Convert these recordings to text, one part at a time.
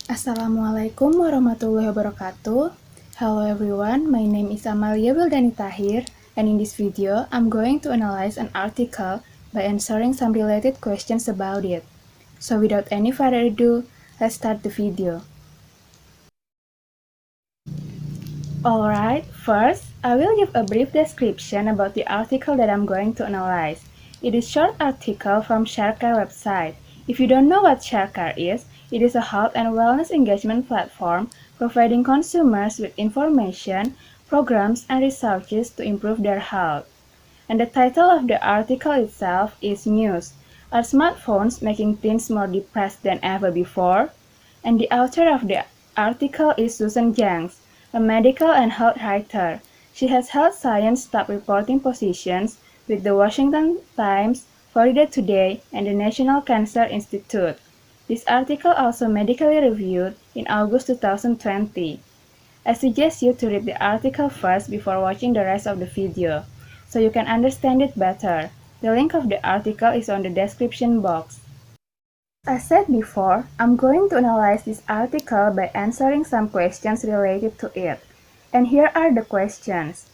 Assalamualaikum warahmatullahi wabarakatuh. Hello everyone, my name is Amalia Wildani Tahir, and in this video, I'm going to analyze an article by answering some related questions about it. So without any further ado, let's start the video. Alright, first, I will give a brief description about the article that I'm going to analyze. It is a short article from Sharecare website. If you don't know what Sharecare is, it is a health and wellness engagement platform providing consumers with information, programs, and resources to improve their health. And the title of the article itself is News. Are smartphones making teens more depressed than ever before? And the author of the article is Susan Jang's, a medical and health writer. She has held science staff reporting positions with the Washington Times, Florida Today, and the National Cancer Institute. This article also medically reviewed in August 2020. I suggest you to read the article first before watching the rest of the video, so you can understand it better. The link of the article is on the description box. As said before, I'm going to analyze this article by answering some questions related to it. And here are the questions.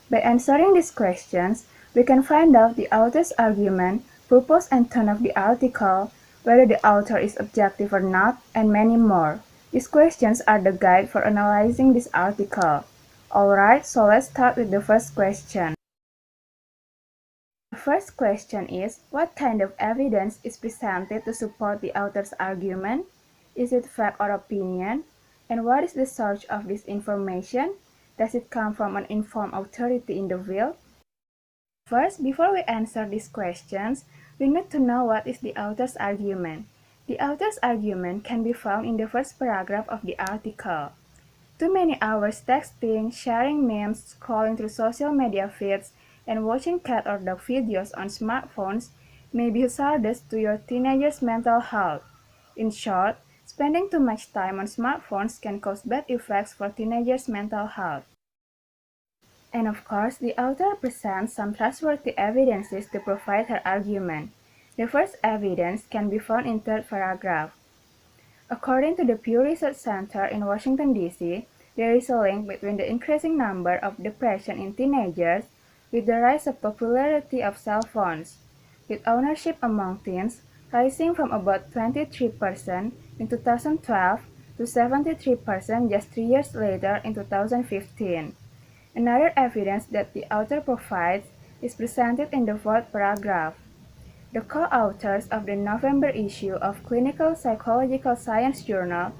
By answering these questions, we can find out the author's argument, purpose and tone of the article, whether the author is objective or not, and many more. These questions are the guide for analyzing this article. Alright, so let's start with the first question. The first question is, what kind of evidence is presented to support the author's argument? Is it fact or opinion? And what is the source of this information? Does it come from an informed authority in the field? First, before we answer these questions, we need to know what is the author's argument. The author's argument can be found in the first paragraph of the article. Too many hours texting, sharing memes, scrolling through social media feeds, and watching cat or dog videos on smartphones may be hazardous to your teenager's mental health. In short, spending too much time on smartphones can cause bad effects for teenagers' mental health. And of course, the author presents some trustworthy evidences to provide her argument. The first evidence can be found in third paragraph. According to the Pew Research Center in Washington, D.C., there is a link between the increasing number of depression in teenagers with the rise of popularity of cell phones, with ownership among teens rising from about 23% in 2012 to 73% just 3 years later in 2015. Another evidence that the author provides is presented in the fourth paragraph. The co-authors of the November issue of Clinical Psychological Science journal,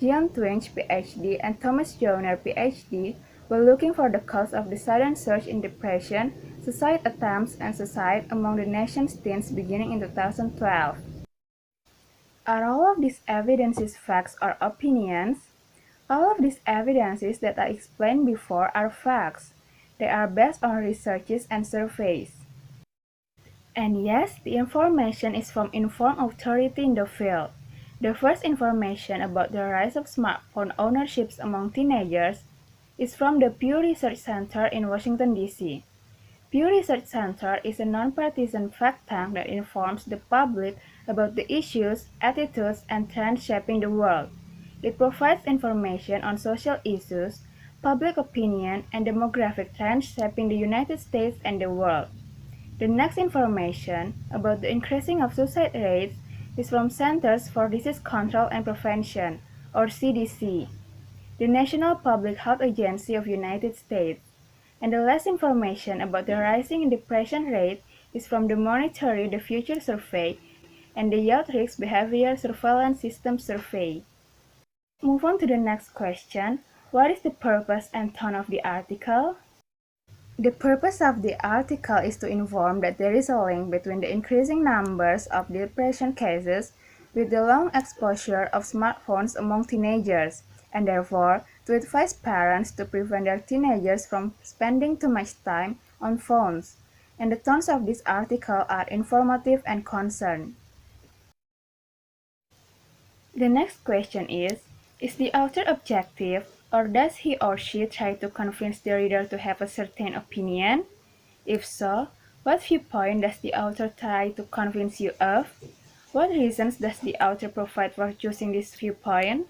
Jian Twenge, Ph.D., and Thomas Joyner, Ph.D., were looking for the cause of the sudden surge in depression, suicide attempts, and suicide among the nation's teens beginning in 2012. Are all of these evidences facts or opinions? All of these evidences that I explained before are facts. They are based on researches and surveys. And yes, the information is from informed authority in the field. The first information about the rise of smartphone ownerships among teenagers is from the Pew Research Center in Washington, D.C. Pew Research Center is a nonpartisan fact tank that informs the public about the issues, attitudes, and trends shaping the world. It provides information on social issues, public opinion, and demographic trends shaping the United States and the world. The next information about the increasing of suicide rates is from Centers for Disease Control and Prevention, or CDC, the National Public Health Agency of United States. And the last information about the rising depression rate is from the Monitoring the Future survey and the Youth Risk Behavior Surveillance System survey. Move on to the next question. What is the purpose and tone of the article? The purpose of the article is to inform that there is a link between the increasing numbers of depression cases with the long exposure of smartphones among teenagers, and therefore to advise parents to prevent their teenagers from spending too much time on phones. And the tones of this article are informative and concerned. The next question is the author objective, or does he or she try to convince the reader to have a certain opinion? If so, what viewpoint does the author try to convince you of? What reasons does the author provide for choosing this viewpoint?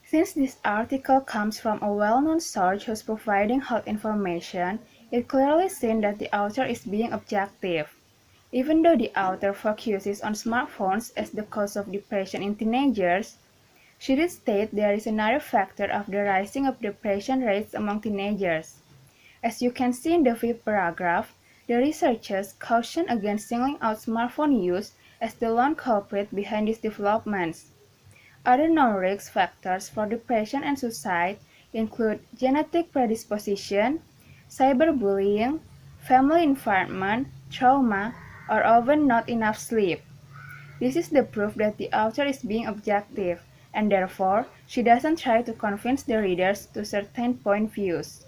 Since this article comes from a well-known source who's providing health information, it clearly seems that the author is being objective. Even though the author focuses on smartphones as the cause of depression in teenagers, she did state there is another factor of the rising of depression rates among teenagers. As you can see in the fifth paragraph, the researchers caution against singling out smartphone use as the lone culprit behind these developments. Other non-risk factors for depression and suicide include genetic predisposition, cyberbullying, family environment, trauma, or even not enough sleep. This is the proof that the author is being objective, and therefore she doesn't try to convince the readers to certain point views.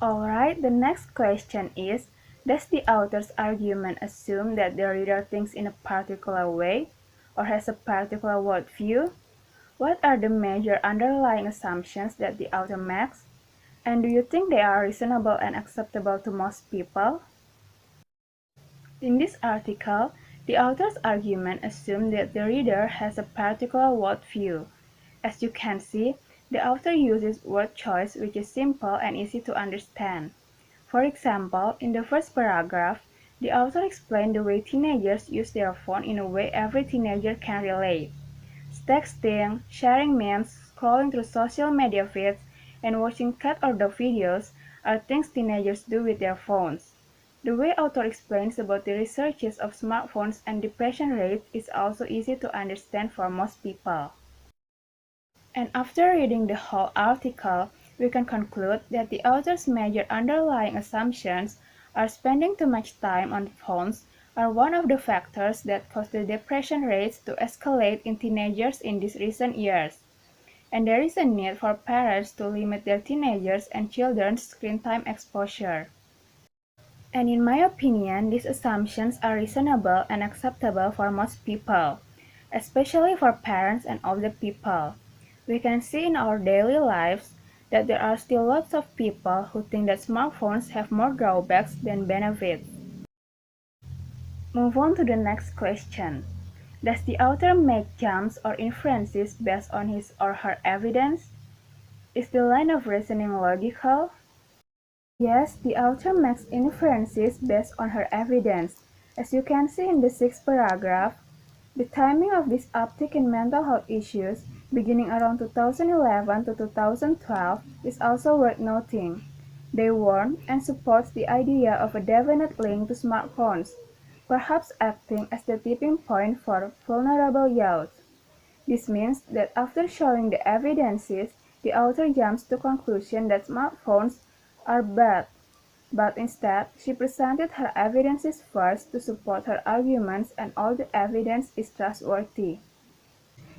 Alright, the next question is, does the author's argument assume that the reader thinks in a particular way, or has a particular worldview? What are the major underlying assumptions that the author makes? And do you think they are reasonable and acceptable to most people? In this article, the author's argument assumes that the reader has a particular worldview. As you can see, the author uses word choice which is simple and easy to understand. For example, in the first paragraph, the author explained the way teenagers use their phone in a way every teenager can relate. Texting, sharing memes, scrolling through social media feeds, and watching cat or dog videos are things teenagers do with their phones. The way author explains about the researches of smartphones and depression rates is also easy to understand for most people. And after reading the whole article, we can conclude that the author's major underlying assumptions are spending too much time on phones are one of the factors that caused the depression rates to escalate in teenagers in these recent years. And there is a need for parents to limit their teenagers and children's screen time exposure. And in my opinion, these assumptions are reasonable and acceptable for most people, especially for parents and older people. We can see in our daily lives that there are still lots of people who think that smartphones have more drawbacks than benefits. Move on to the next question. Does the author make jumps or inferences based on his or her evidence? Is the line of reasoning logical? Yes, the author makes inferences based on her evidence. As you can see in the sixth paragraph, the timing of this uptick in mental health issues, beginning around 2011 to 2012, is also worth noting. They warn and support the idea of a definite link to smartphones, perhaps acting as the tipping point for vulnerable youth. This means that after showing the evidences, the author jumps to the conclusion that smartphones are bad, but instead she presented her evidences first to support her arguments, and all the evidence is trustworthy.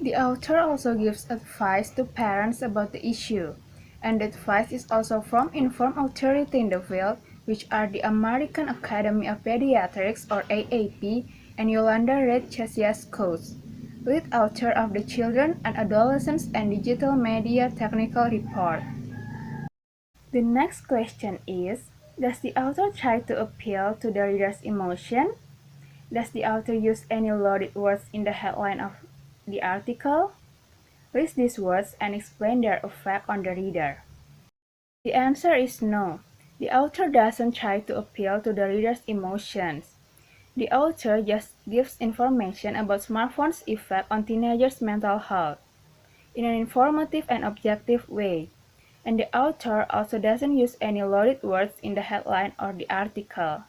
The author also gives advice to parents about the issue, and the advice is also from informed authority in the field, which are the American Academy of Pediatrics or AAP and Yolanda Reed Chesiaskos, lead author of the Children and Adolescents and Digital Media Technical Report. The next question is, does the author try to appeal to the reader's emotion? Does the author use any loaded words in the headline of the article? List these words and explain their effect on the reader. The answer is no. The author doesn't try to appeal to the reader's emotions. The author just gives information about smartphones' effect on teenagers' mental health in an informative and objective way. And the author also doesn't use any loaded words in the headline or the article.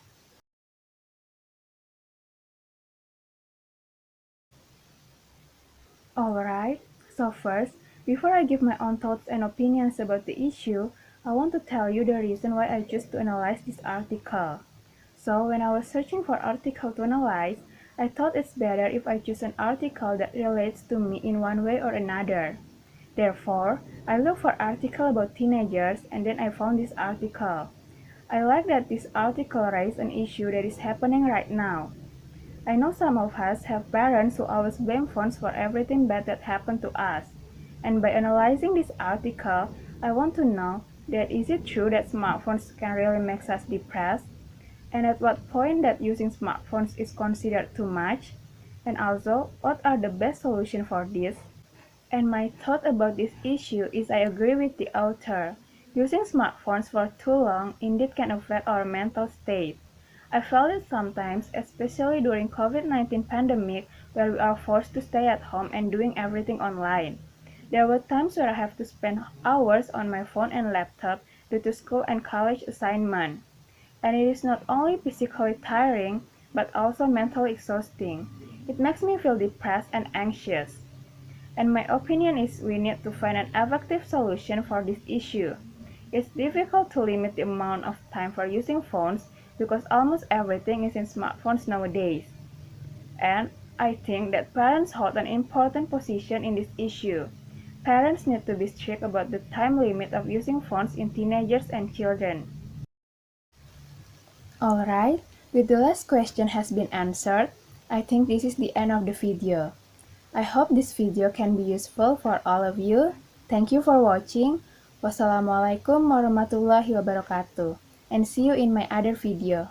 Alright, so first, before I give my own thoughts and opinions about the issue, I want to tell you the reason why I chose to analyze this article. So, when I was searching for article to analyze, I thought it's better if I choose an article that relates to me in one way or another. Therefore, I looked for articles about teenagers and then I found this article. I like that this article raised an issue that is happening right now. I know some of us have parents who always blame phones for everything bad that happened to us. And by analyzing this article, I want to know that is it true that smartphones can really make us depressed? And at what point that using smartphones is considered too much? And also, what are the best solutions for this? And my thought about this issue is I agree with the author. Using smartphones for too long indeed can affect our mental state. I felt it sometimes, especially during COVID-19 pandemic where we are forced to stay at home and doing everything online. There were times where I have to spend hours on my phone and laptop due to school and college assignment. And it is not only physically tiring, but also mentally exhausting. It makes me feel depressed and anxious. And my opinion is we need to find an effective solution for this issue. It's difficult to limit the amount of time for using phones because almost everything is in smartphones nowadays. And I think that parents hold an important position in this issue. Parents need to be strict about the time limit of using phones in teenagers and children. Alright, with the last question has been answered, I think this is the end of the video. I hope this video can be useful for all of you. Thank you for watching. Wassalamualaikum warahmatullahi wabarakatuh. And see you in my other video.